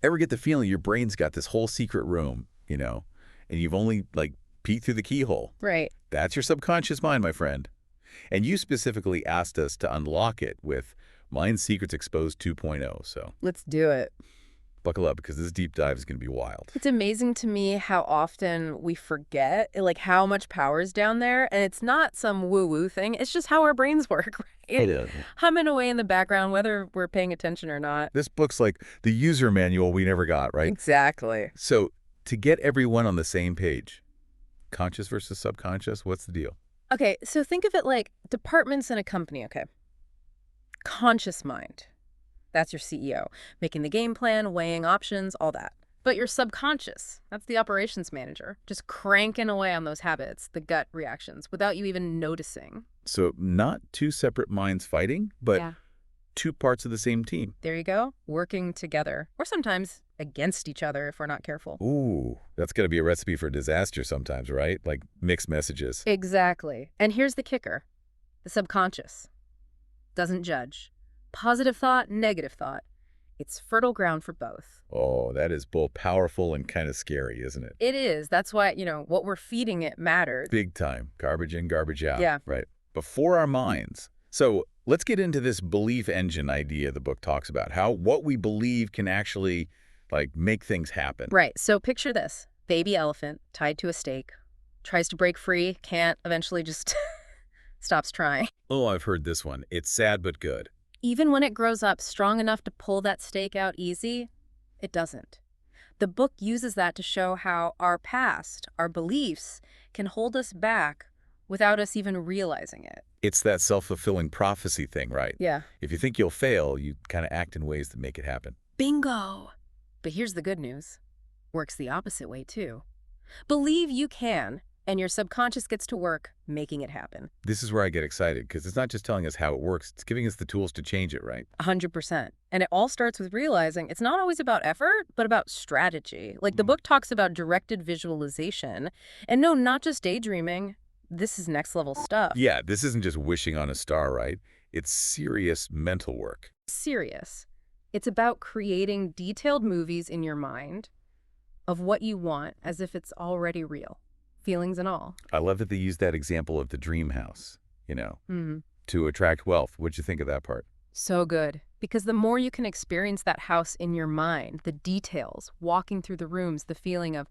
Ever get the feeling your brain's got this whole secret room, and you've only, like, peeked through the keyhole? Right. That's your subconscious mind, my friend. And you specifically asked us to unlock it with Mind Secrets Exposed 2.0, so Let's do it. buckle up because this deep dive is going to be wild. It's amazing to me how often we forget, like, how much power is down there. And it's not some woo-woo thing. It's just how our brains work, right? It is. Humming away in the background, whether we're paying attention or not. This book's like the user manual we never got, right? Exactly. So to get everyone on the same page, conscious versus subconscious, what's the deal? Okay, so think of it like departments in a company, okay? Conscious mind. That's your CEO, making the game plan, weighing options, all that. But your subconscious, that's the operations manager, just cranking away on those habits, the gut reactions, without you even noticing. So not two separate minds fighting, but Yeah. two parts of the same team. There you go, working together, or sometimes against each other if we're not careful. Ooh, that's going to be a recipe for disaster sometimes, right? Like mixed messages. Exactly. And here's the kicker. The subconscious doesn't judge. Positive thought, negative thought. It's fertile ground for both. Oh, that is both powerful and kind of scary, isn't it? It is. That's why, what we're feeding it matters. Big time. Garbage in, garbage out. Yeah. Right. Before our minds. So let's get into this belief engine idea the book talks about. How what we believe can actually, like, make things happen. Right. So picture this. Baby elephant tied to a stake. Tries to break free. Can't. Eventually just stops trying. Oh, I've heard this one. It's sad but good. Even when it grows up strong enough to pull that stake out easy, it doesn't. The book uses that to show how our past, our beliefs, can hold us back without us even realizing it. It's that self-fulfilling prophecy thing, right? Yeah. If you think you'll fail, you kind of act in ways that make it happen. Bingo! But here's the good news. Works the opposite way, too. Believe you can, and your subconscious gets to work making it happen. This is where I get excited, because it's not just telling us how it works, it's giving us the tools to change it, right? 100%. And it all starts with realizing it's not always about effort, but about strategy. Like the book talks about directed visualization. And no, not just daydreaming. This is next level stuff. Yeah, this isn't just wishing on a star, right? It's serious mental work. Serious. It's about creating detailed movies in your mind of what you want as if it's already real. Feelings and all. I love that they use that example of the dream house, to attract wealth. What'd you think of that part? So good. Because the more you can experience that house in your mind, the details, walking through the rooms, the feeling of,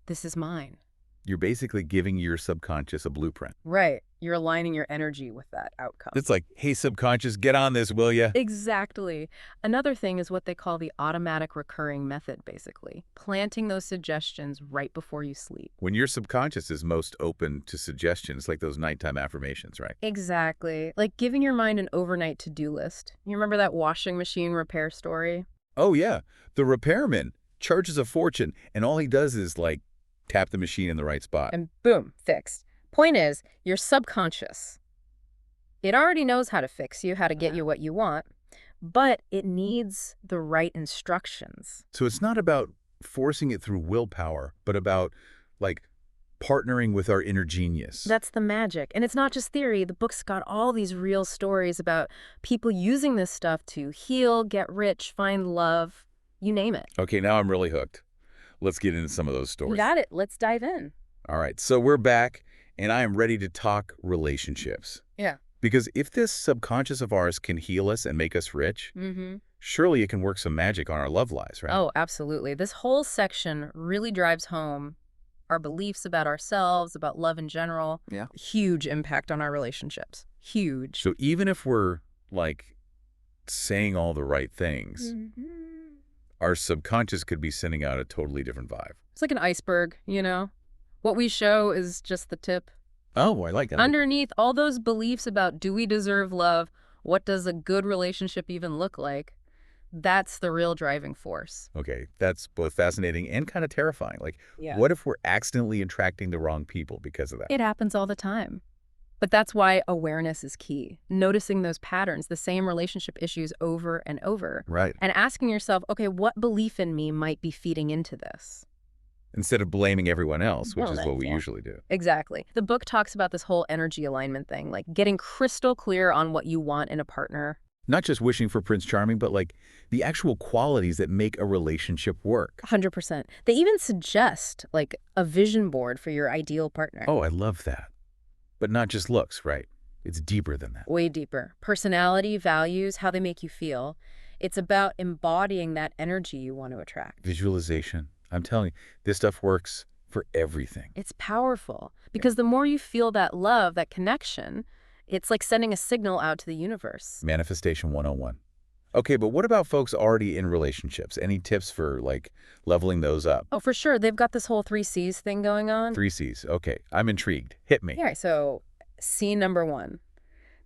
this is mine. You're basically giving your subconscious a blueprint. Right. You're aligning your energy with that outcome. It's like, hey, subconscious, get on this, will ya? Exactly. Another thing is what they call the automatic recurring method, basically. Planting those suggestions right before you sleep. When your subconscious is most open to suggestions, like those nighttime affirmations, right? Exactly. Like giving your mind an overnight to-do list. You remember that washing machine repair story? Oh, yeah. The repairman charges a fortune, and all he does is, like, tap the machine in the right spot. And boom, fixed. Point is, your subconscious, it already knows how to fix you, how to get you what you want, but it needs the right instructions. So it's not about forcing it through willpower, but about, like, partnering with our inner genius. That's the magic. And it's not just theory. The book's got all these real stories about people using this stuff to heal, get rich, find love, you name it. Okay, now I'm really hooked. Let's get into some of those stories. You got it. Let's dive in. All right, so we're back, and I am ready to talk relationships. Yeah. Because if this subconscious of ours can heal us and make us rich, surely it can work some magic on our love lives, right? Oh, absolutely. This whole section really drives home our beliefs about ourselves, about love in general. Yeah. Huge impact on our relationships. Huge. So even if we're, like, saying all the right things, our subconscious could be sending out a totally different vibe. It's like an iceberg, What we show is just the tip. Oh, I like that. Underneath all those beliefs about do we deserve love, what does a good relationship even look like, that's the real driving force. Okay, that's both fascinating and kind of terrifying. Like, what if we're accidentally attracting the wrong people because of that? It happens all the time. But that's why awareness is key. Noticing those patterns, the same relationship issues over and over. Right. And asking yourself, okay, what belief in me might be feeding into this? Instead of blaming everyone else, which is what we usually do. Exactly. The book talks about this whole energy alignment thing, like getting crystal clear on what you want in a partner. Not just wishing for Prince Charming, but like the actual qualities that make a relationship work. 100%. They even suggest, like, a vision board for your ideal partner. Oh, I love that. But not just looks, right? It's deeper than that. Way deeper. Personality, values, how they make you feel. It's about embodying that energy you want to attract. Visualization. I'm telling you, this stuff works for everything. It's powerful because the more you feel that love, that connection, it's like sending a signal out to the universe. Manifestation 101. Okay, but what about folks already in relationships? Any tips for, like, leveling those up? Oh, for sure. They've got this whole 3 C's thing going on. 3 C's. Okay, I'm intrigued. Hit me. Yeah, so C number 1,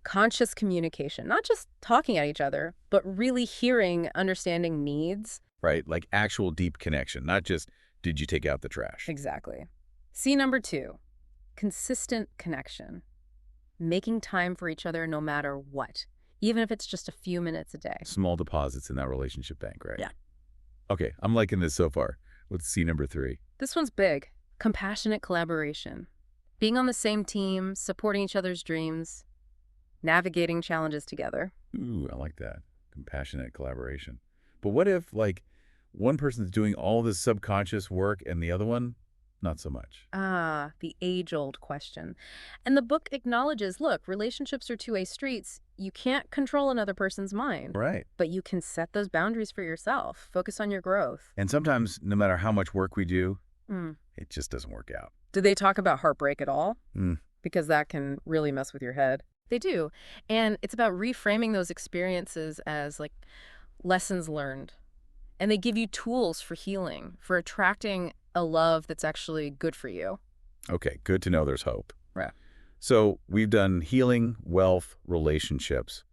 conscious communication. Not just talking at each other, but really hearing, understanding needs. Right, like actual deep connection, not just, did you take out the trash? Exactly. C number 2, consistent connection. Making time for each other no matter what, even if it's just a few minutes a day. Small deposits in that relationship bank, right? Yeah. Okay, I'm liking this so far. What's C number 3? This one's big. Compassionate collaboration. Being on the same team, supporting each other's dreams, navigating challenges together. Ooh, I like that. Compassionate collaboration. But what if, like, one person's doing all this subconscious work and the other one, not so much? Ah, the age-old question. And the book acknowledges, look, relationships are two-way streets. You can't control another person's mind. Right. But you can set those boundaries for yourself. Focus on your growth. And sometimes, no matter how much work we do, Mm. it just doesn't work out. Do they talk about heartbreak at all? Mm. Because that can really mess with your head. They do. And it's about reframing those experiences as, like, lessons learned. And they give you tools for healing, for attracting a love that's actually good for you. Okay, good to know there's hope. Right. So we've done healing, wealth, relationships.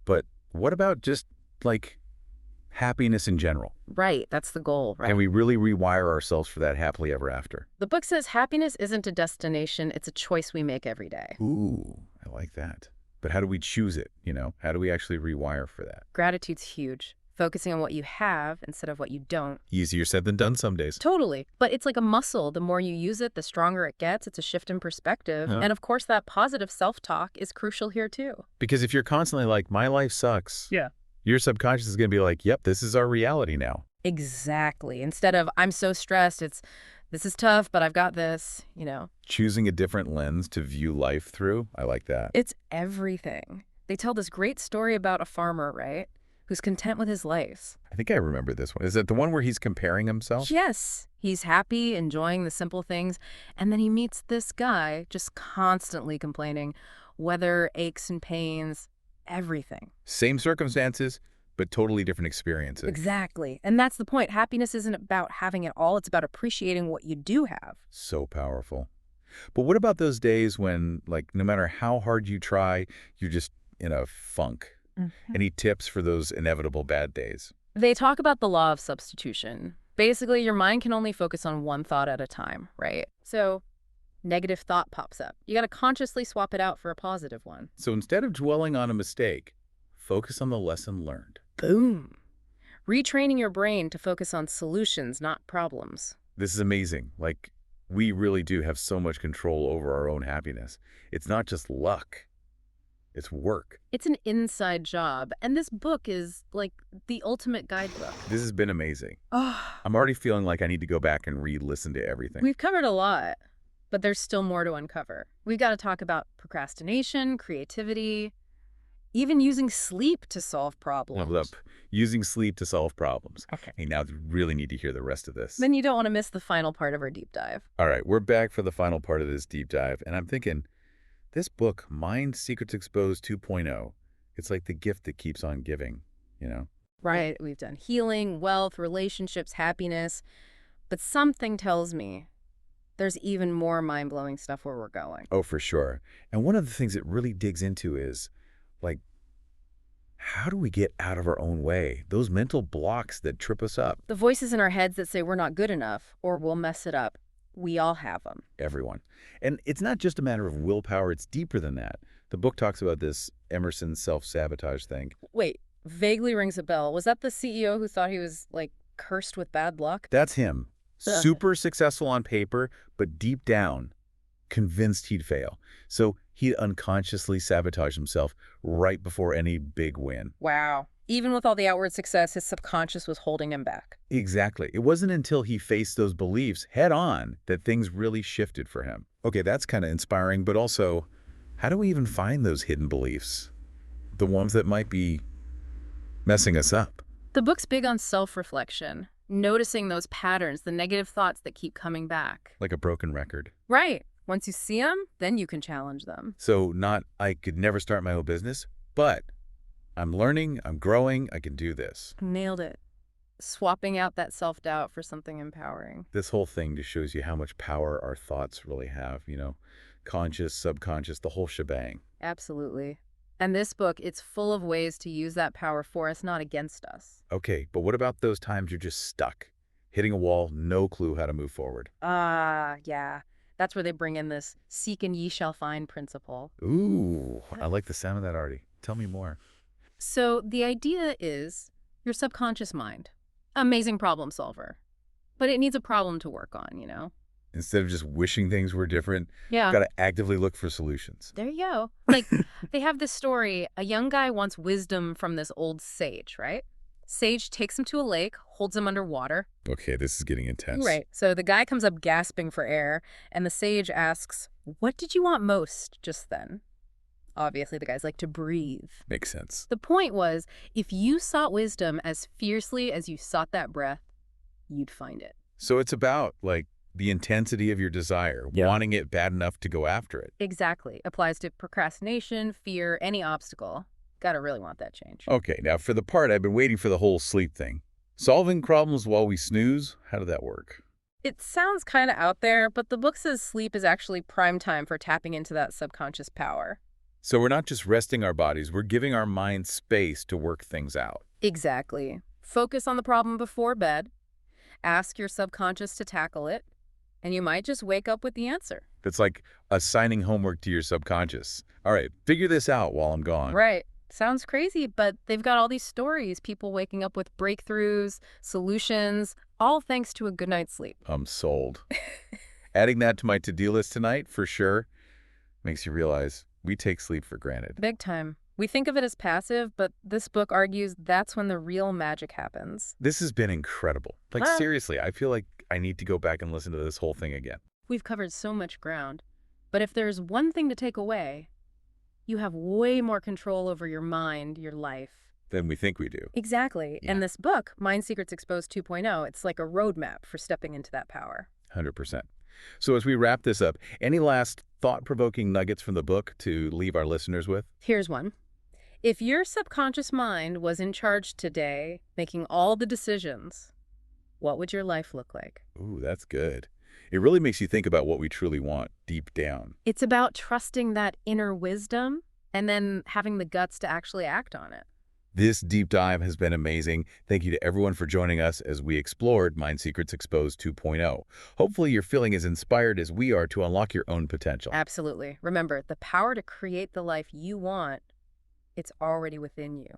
But what about just, like, happiness in general? Right. That's the goal, right? Can we really rewire ourselves for that happily ever after? The book says happiness isn't a destination. It's a choice we make every day. Ooh, I like that. But how do we choose it, you know? How do we actually rewire for that? Gratitude's huge. Focusing on what you have instead of what you don't. Easier said than done some days. Totally. But it's like a muscle. The more you use it, the stronger it gets. It's a shift in perspective. Huh. And of course, that positive self-talk is crucial here too. Because if you're constantly like, my life sucks, Yeah. your subconscious is going to be like, yep, this is our reality now. Exactly. Instead of, I'm so stressed, it's, this is tough, but I've got this, you know. Choosing a different lens to view life through, I like that. It's everything. They tell this great story about a farmer, right? Who's content with his life. I think I remember this one. Is it the one where he's comparing himself? Yes. He's happy, enjoying the simple things. And then he meets this guy just constantly complaining, weather, aches and pains, everything. Same circumstances, but totally different experiences. Exactly. And that's the point. Happiness isn't about having it all. It's about appreciating what you do have. So powerful. But what about those days when, like, no matter how hard you try, you're just in a funk? Any tips for those inevitable bad days? They talk about the law of substitution. Basically, your mind can only focus on one thought at a time, right? So, negative thought pops up. You got to consciously swap it out for a positive one. So instead of dwelling on a mistake, focus on the lesson learned. Boom. Retraining your brain to focus on solutions, not problems. This is amazing. Like, we really do have so much control over our own happiness. It's not just luck. It's work. It's an inside job, and this book is like the ultimate guidebook. This has been amazing. Oh, I'm already feeling like I need to go back and re-listen to everything. we've covered a lot, but there's still more to uncover. We've got to talk about procrastination, creativity, even using sleep to solve problems. Level up. Using sleep to solve problems. Okay. Hey, now you really need to hear the rest of this. Then you don't want to miss the final part of our deep dive. All right, we're back for the final part of this deep dive, and I'm thinking, this book, Mind Secrets Exposed 2.0, it's like the gift that keeps on giving, you know? Right. We've done healing, wealth, relationships, happiness. But something tells me there's even more mind-blowing stuff where we're going. Oh, for sure. And one of the things it really digs into is, like, how do we get out of our own way? Those mental blocks that trip us up. The voices in our heads that say we're not good enough or we'll mess it up. We all have them. Everyone. And it's not just a matter of willpower, it's deeper than that. The book talks about this Emerson self-sabotage thing. Wait, vaguely rings a bell. Was that the CEO who thought he was, like, cursed with bad luck? That's him. Ugh. Super successful on paper, but deep down, convinced he'd fail. So he'd unconsciously sabotage himself right before any big win. Wow. Even with all the outward success, his subconscious was holding him back. Exactly. It wasn't until he faced those beliefs head on that things really shifted for him. Okay, that's kind of inspiring, but also, how do we even find those hidden beliefs? The ones that might be messing us up. The book's big on self-reflection, noticing those patterns, the negative thoughts that keep coming back. Like a broken record. Right. Once you see them, then you can challenge them. So not, I could never start my own business, but I'm learning, I'm growing, I can do this. Nailed it. Swapping out that self-doubt for something empowering. This whole thing just shows you how much power our thoughts really have, conscious, subconscious, the whole shebang. Absolutely. And this book, it's full of ways to use that power for us, not against us. Okay, but what about those times you're just stuck, hitting a wall, no clue how to move forward? Yeah. That's where they bring in this seek and ye shall find principle. Ooh, I like the sound of that already. Tell me more. So the idea is your subconscious mind, amazing problem solver, but it needs a problem to work on. Instead of just wishing things were different, Yeah. got to actively look for solutions. There you go. Like, they have this story. A young guy wants wisdom from this old sage, right? Sage takes him to a lake, holds him underwater. Okay, this is getting intense. Right. So the guy comes up gasping for air, and the sage asks, "What did you want most just then?" Obviously, the guy's like, "To breathe." Makes sense. The point was, if you sought wisdom as fiercely as you sought that breath, you'd find it. So it's about, the intensity of your desire, wanting it bad enough to go after it. Exactly. Applies to procrastination, fear, any obstacle. Gotta really want that change. Okay, now for the part I've been waiting for the whole sleep thing. Solving problems while we snooze, how did that work? It sounds kind of out there, but the book says sleep is actually prime time for tapping into that subconscious power. So we're not just resting our bodies, we're giving our minds space to work things out. Exactly. Focus on the problem before bed. Ask your subconscious to tackle it. And you might just wake up with the answer. It's like assigning homework to your subconscious. All right, figure this out while I'm gone. Right. Sounds crazy, but they've got all these stories, people waking up with breakthroughs, solutions, all thanks to a good night's sleep. I'm sold. Adding that to my to-do list tonight, for sure, makes you realize we take sleep for granted. Big time. We think of it as passive, but this book argues that's when the real magic happens. This has been incredible. Ah. Seriously, I feel like I need to go back and listen to this whole thing again. We've covered so much ground. But if there's one thing to take away, you have way more control over your mind, your life. Than we think we do. Exactly. Yeah. And this book, Mind Secrets Exposed 2.0, it's like a roadmap for stepping into that power. 100%. So as we wrap this up, any last thought-provoking nuggets from the book to leave our listeners with? Here's one. If your subconscious mind was in charge today, making all the decisions, what would your life look like? Ooh, that's good. It really makes you think about what we truly want deep down. It's about trusting that inner wisdom and then having the guts to actually act on it. This deep dive has been amazing. Thank you to everyone for joining us as we explored Mind Secrets Exposed 2.0. Hopefully you're feeling as inspired as we are to unlock your own potential. Absolutely. Remember, the power to create the life you want, it's already within you.